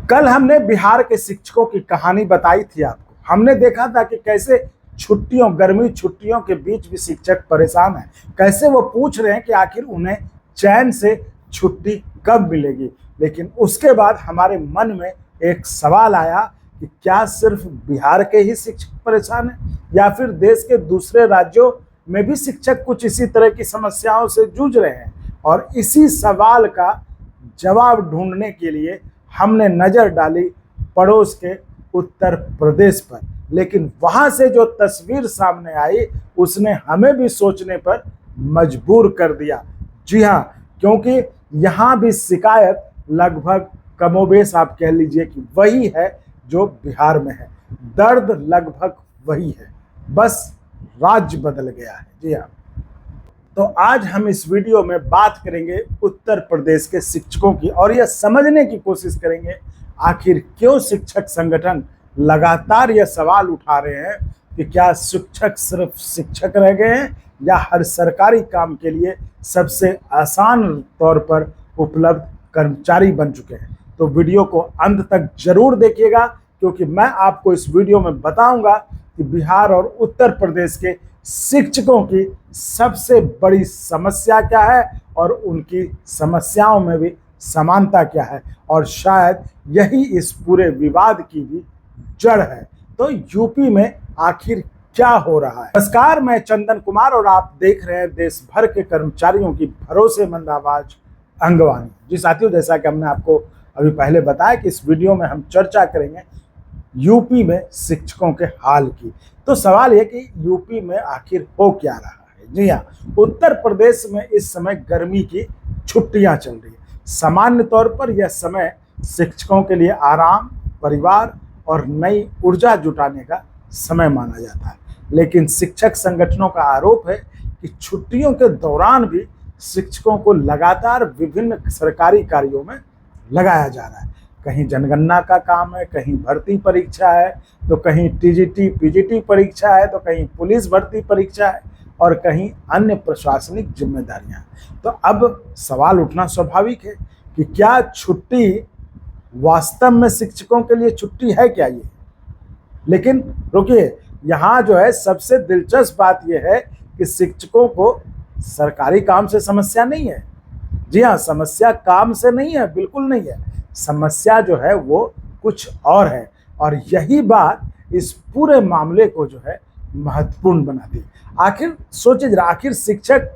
कल हमने बिहार के शिक्षकों की कहानी बताई थी आपको। हमने देखा था कि कैसे गर्मी छुट्टियों के बीच भी शिक्षक परेशान हैं, कैसे वो पूछ रहे हैं कि आखिर उन्हें चैन से छुट्टी कब मिलेगी। लेकिन उसके बाद हमारे मन में एक सवाल आया कि क्या सिर्फ बिहार के ही शिक्षक परेशान हैं या फिर देश के दूसरे राज्यों में भी शिक्षक कुछ इसी तरह की समस्याओं से जूझ रहे हैं। और इसी सवाल का जवाब ढूंढने के लिए हमने नजर डाली पड़ोस के उत्तर प्रदेश पर। लेकिन वहां से जो तस्वीर सामने आई उसने हमें भी सोचने पर मजबूर कर दिया। जी हाँ, क्योंकि यहाँ भी शिकायत लगभग कमोबेश आप कह लीजिए कि वही है जो बिहार में है। दर्द लगभग वही है, बस राज्य बदल गया है। जी हाँ, तो आज हम इस वीडियो में बात करेंगे उत्तर प्रदेश के शिक्षकों की और यह समझने की कोशिश करेंगे आखिर क्यों शिक्षक संगठन लगातार यह सवाल उठा रहे हैं कि क्या शिक्षक सिर्फ शिक्षक रह गए हैं या हर सरकारी काम के लिए सबसे आसान तौर पर उपलब्ध कर्मचारी बन चुके हैं। तो वीडियो को अंत तक जरूर देखिएगा, क्योंकि मैं आपको इस वीडियो में बताऊंगा कि बिहार और उत्तर प्रदेश के शिक्षकों की सबसे बड़ी समस्या क्या है और उनकी समस्याओं में भी समानता क्या है, और शायद यही इस पूरे विवाद की भी जड़ है। तो यूपी में आखिर क्या हो रहा है। नमस्कार, मैं चंदन कुमार और आप देख रहे हैं देश भर के कर्मचारियों की भरोसेमंद आवाज अंगवानी। जी साथियों, जैसा कि हमने आपको अभी पहले बताया कि इस वीडियो में हम चर्चा करेंगे यूपी में शिक्षकों के हाल की। तो सवाल यह कि यूपी में आखिर हो क्या रहा है। जी हाँ, उत्तर प्रदेश में इस समय गर्मी की छुट्टियां चल रही है। सामान्य तौर पर यह समय शिक्षकों के लिए आराम, परिवार और नई ऊर्जा जुटाने का समय माना जाता है। लेकिन शिक्षक संगठनों का आरोप है कि छुट्टियों के दौरान भी शिक्षकों को लगातार विभिन्न सरकारी कार्यों में लगाया जा रहा है। कहीं जनगणना का काम है, कहीं भर्ती परीक्षा है, तो कहीं टीजीटी पीजीटी परीक्षा है, तो कहीं पुलिस भर्ती परीक्षा है और कहीं अन्य प्रशासनिक जिम्मेदारियां हैं। तो अब सवाल उठना स्वाभाविक है कि क्या छुट्टी वास्तव में शिक्षकों के लिए छुट्टी है क्या ये। लेकिन रुकिए, यहाँ जो है सबसे दिलचस्प बात यह है कि शिक्षकों को सरकारी काम से समस्या नहीं है। जी हाँ, समस्या काम से नहीं है, बिल्कुल नहीं है। समस्या जो है वो कुछ और है, और यही बात इस पूरे मामले को जो है महत्वपूर्ण बनाती है। आखिर सोचिए जरा, आखिर शिक्षक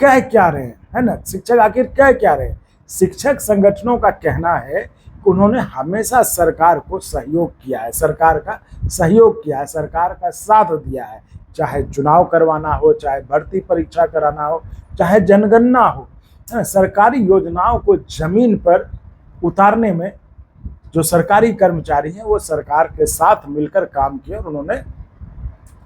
कह क्या रहे हैं, है ना। शिक्षक आखिर कह क्या रहे हैं। शिक्षक संगठनों का कहना है कि उन्होंने हमेशा सरकार को सहयोग किया है, सरकार का सहयोग किया है, सरकार का साथ दिया है, चाहे चुनाव करवाना हो, चाहे भर्ती परीक्षा कराना हो, चाहे जनगणना हो। सरकारी योजनाओं को जमीन पर उतारने में जो सरकारी कर्मचारी हैं वो सरकार के साथ मिलकर काम किया और उन्होंने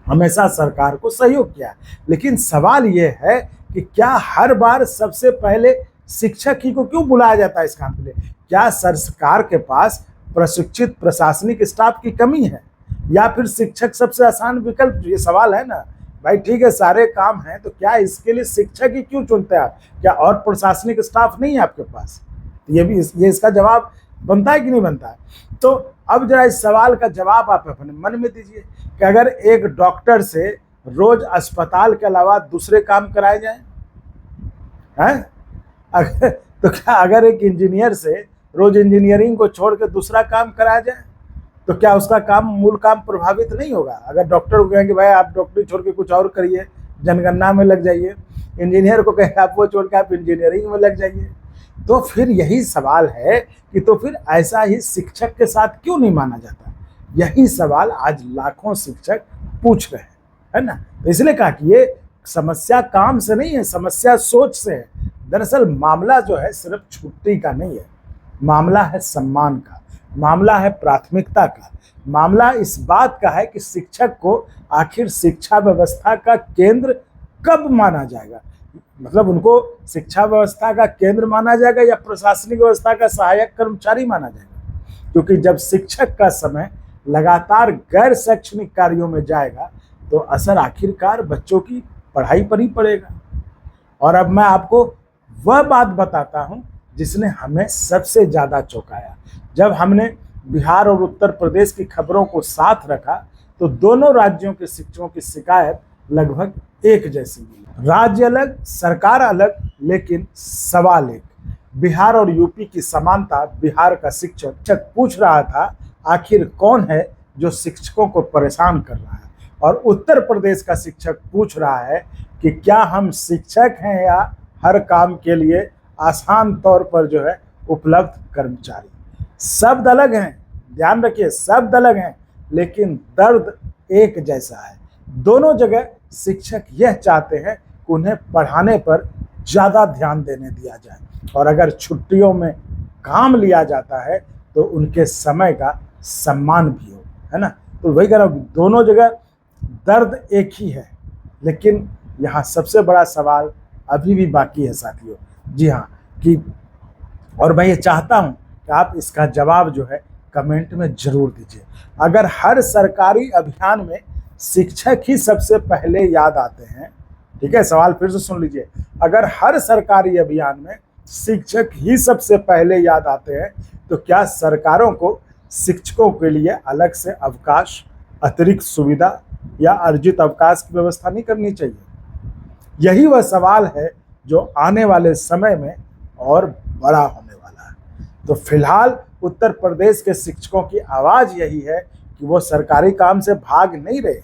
हमेशा सरकार को सहयोग किया। लेकिन सवाल ये है कि क्या हर बार सबसे पहले शिक्षक ही को क्यों बुलाया जाता है इस काम के लिए। क्या सरकार के पास प्रशिक्षित प्रशासनिक स्टाफ की कमी है या फिर शिक्षक सबसे आसान विकल्प। ये सवाल है ना भाई। ठीक है, सारे काम हैं, तो क्या इसके लिए शिक्षक ही क्यों चुनते हैं आप। क्या और प्रशासनिक स्टाफ नहीं है आपके पास। ये इसका जवाब बनता है कि नहीं बनता है। तो अब जरा इस सवाल का जवाब आप अपने मन में दीजिए कि अगर एक डॉक्टर से रोज अस्पताल के अलावा दूसरे काम कराए जाए हैं, तो क्या अगर एक इंजीनियर से रोज इंजीनियरिंग को छोड़ के दूसरा काम कराया जाए तो क्या उसका काम मूल काम प्रभावित नहीं होगा। अगर डॉक्टर को कहें कि भाई आप डॉक्टरी छोड़ के कुछ और करिए, जनगणना में लग जाइए, इंजीनियर को कहें आप वो छोड़ के आप इंजीनियरिंग में लग जाइए, तो फिर यही सवाल है कि तो फिर ऐसा ही शिक्षक के साथ क्यों नहीं माना जाता। यही सवाल आज लाखों शिक्षक पूछ रहे हैं, है ना। तो इसलिए कहा कि ये समस्या काम से नहीं है, समस्या सोच से है। दरअसल मामला जो है सिर्फ छुट्टी का नहीं है, मामला है सम्मान का, मामला है प्राथमिकता का, मामला इस बात का है कि शिक्षक को आखिर शिक्षा व्यवस्था का केंद्र कब माना जाएगा। मतलब उनको शिक्षा व्यवस्था का केंद्र माना जाएगा या प्रशासनिक व्यवस्था का सहायक कर्मचारी माना जाएगा। क्योंकि जब शिक्षक का समय लगातार गैर शैक्षणिक कार्यों में जाएगा तो असर आखिरकार बच्चों की पढ़ाई पर ही पड़ेगा। और अब मैं आपको वह बात बताता हूं जिसने हमें सबसे ज्यादा चौंकाया। जब हमने बिहार और उत्तर प्रदेश की खबरों को साथ रखा तो दोनों राज्यों के शिक्षकों की शिकायत लगभग एक जैसी मिली। राज्य अलग, सरकार अलग, लेकिन सवाल एक। बिहार और यूपी की समानता। बिहार का शिक्षक पूछ रहा था आखिर कौन है जो शिक्षकों को परेशान कर रहा है, और उत्तर प्रदेश का शिक्षक पूछ रहा है कि क्या हम शिक्षक हैं या हर काम के लिए आसान तौर पर जो है उपलब्ध कर्मचारी। शब्द अलग हैं, ध्यान रखिए, शब्द अलग हैं, लेकिन दर्द एक जैसा है। दोनों जगह शिक्षक यह चाहते हैं कि उन्हें पढ़ाने पर ज़्यादा ध्यान देने दिया जाए, और अगर छुट्टियों में काम लिया जाता है तो उनके समय का सम्मान भी हो, है ना। तो वही कह रहा हूँ, दोनों जगह दर्द एक ही है, लेकिन यहाँ सबसे बड़ा सवाल अभी भी बाकी है साथियों। जी हाँ, कि और मैं ये चाहता हूँ कि आप इसका जवाब जो है कमेंट में जरूर दीजिए। अगर हर सरकारी अभियान में शिक्षक ही सबसे पहले याद आते हैं, ठीक है, सवाल फिर से सुन लीजिए, अगर हर सरकारी अभियान में शिक्षक ही सबसे पहले याद आते हैं तो क्या सरकारों को शिक्षकों के लिए अलग से अवकाश, अतिरिक्त सुविधा या अर्जित अवकाश की व्यवस्था नहीं करनी चाहिए। यही वह सवाल है जो आने वाले समय में और बड़ा होने वाला है। तो फिलहाल उत्तर प्रदेश के शिक्षकों की आवाज़ यही है कि वो सरकारी काम से भाग नहीं रहे,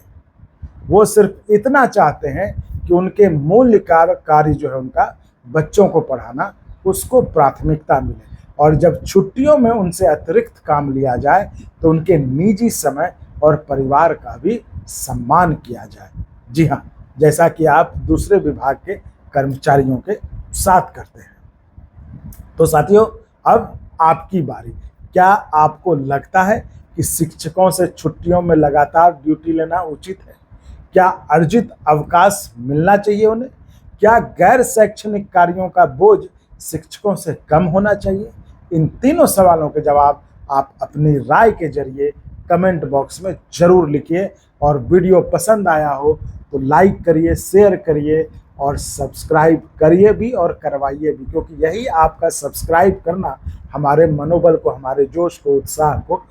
वो सिर्फ इतना चाहते हैं कि उनके मूल कार्य जो है उनका बच्चों को पढ़ाना, उसको प्राथमिकता मिले, और जब छुट्टियों में उनसे अतिरिक्त काम लिया जाए तो उनके निजी समय और परिवार का भी सम्मान किया जाए। जी हाँ, जैसा कि आप दूसरे विभाग के कर्मचारियों के साथ करते हैं। तो साथियों, अब आपकी बारी। क्या आपको लगता है कि शिक्षकों से छुट्टियों में लगातार ड्यूटी लेना उचित है? क्या अर्जित अवकाश मिलना चाहिए उन्हें? क्या गैर शैक्षणिक कार्यों का बोझ शिक्षकों से कम होना चाहिए? इन तीनों सवालों के जवाब आप अपनी राय के जरिए कमेंट बॉक्स में जरूर लिखिए, और वीडियो पसंद आया हो तो लाइक करिए, शेयर करिए और सब्सक्राइब करिए भी और करवाइए भी, क्योंकि यही आपका सब्सक्राइब करना हमारे मनोबल को, हमारे जोश को, उत्साह को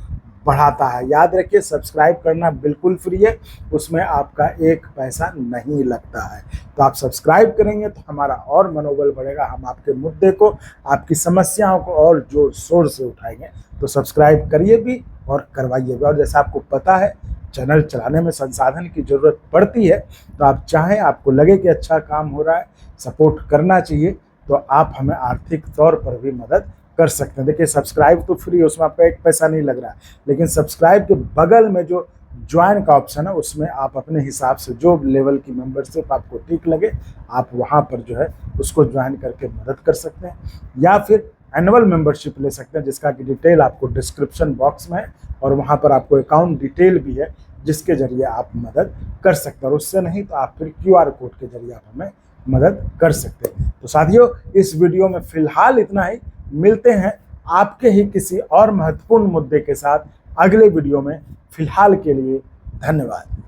बढ़ाता है। याद रखिए, सब्सक्राइब करना बिल्कुल फ्री है, उसमें आपका एक पैसा नहीं लगता है। तो आप सब्सक्राइब करेंगे तो हमारा और मनोबल बढ़ेगा, हम आपके मुद्दे को, आपकी समस्याओं को और जोर शोर से उठाएंगे। तो सब्सक्राइब करिए भी और करवाइए भी। और जैसा आपको पता है, चैनल चलाने में संसाधन की ज़रूरत पड़ती है, तो आप चाहें, आपको लगे कि अच्छा काम हो रहा है, सपोर्ट करना चाहिए, तो आप हमें आर्थिक तौर पर भी मदद कर सकते हैं। देखिए, सब्सक्राइब तो फ्री है, उसमें आपका एक पैसा नहीं लग रहा है, लेकिन सब्सक्राइब के बगल में जो ज्वाइन का ऑप्शन है, उसमें आप अपने हिसाब से जो लेवल की मेंबरशिप आपको ठीक लगे, आप वहाँ पर जो है उसको ज्वाइन करके मदद कर सकते हैं, या फिर एनुअल मेंबरशिप ले सकते हैं, जिसका कि डिटेल आपको डिस्क्रिप्शन बॉक्स में है, और वहाँ पर आपको अकाउंट डिटेल भी है, जिसके जरिए आप मदद कर सकते हैं। और उससे नहीं तो आप फिर QR कोड के जरिए आप हमें मदद कर सकते हैं। तो साथियों, इस वीडियो में फिलहाल इतना ही। मिलते हैं आपके ही किसी और महत्वपूर्ण मुद्दे के साथ अगले वीडियो में। फिलहाल के लिए धन्यवाद।